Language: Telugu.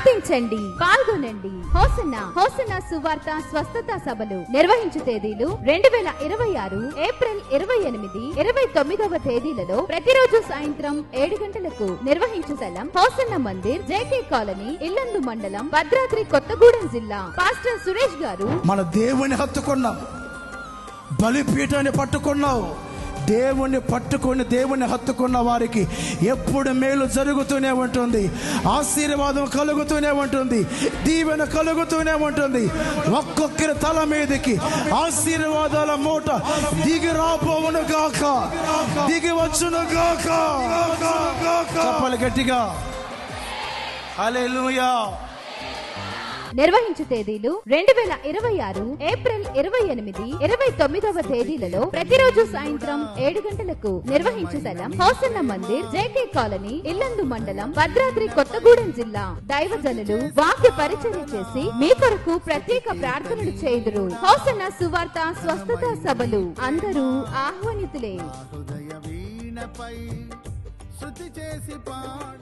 ప్రార్థించండి, పాల్గొనండి. హోసన్నా హోసన్నా సువార్త స్వస్థత సభలు నిర్వహించు తేదీలు 2026 ఏప్రిల్ 28, 29వ తేదీలలో ప్రతిరోజు సాయంత్రం 7 గంటలకు నిర్వహించు స్థలం హోసన్న మందిర్, జేకే కాలనీ, ఇల్లందు మండలం, భద్రాద్రి కొత్తగూడెం జిల్లా. పాస్టర్ సురేష్ గారు. మన దేవుని హత్తుకున్నావు, బలిపీఠాన్ని పట్టుకున్నావు. దేవుని హత్తుకున్న వారికి ఎప్పుడు మేలు జరుగుతూనే ఉంటుంది, ఆశీర్వాదం కలుగుతూనే ఉంటుంది, దీవెన కలుగుతూనే ఉంటుంది. ఒక్కొక్కరి తల మీదకి ఆశీర్వాదాల మూట దిగి రాబోవును గాక, దిగి వచ్చును గాక. చెప్పాలి గట్టిగా హల్లెలూయా. నిర్వహించు తేదీలు 2026 ఏప్రిల్ 28, 29వ తేదీలలో ప్రతిరోజు సాయంత్రం 7 గంటలకు నిర్వహించు స్థలం హోసన్న మందిర్, జేకే కాలనీ, ఇల్లందు మండలం, భద్రాద్రి కొత్తగూడెం జిల్లా. దైవజనులు వాక్య పరిచర్య చేసి మీ కొరకు ప్రత్యేక ప్రార్థనలు చేయుదురు. హోసన్న సువార్త స్వస్థత సభలు అందరూ ఆహ్వానితులే. శృతి చేసి పాడ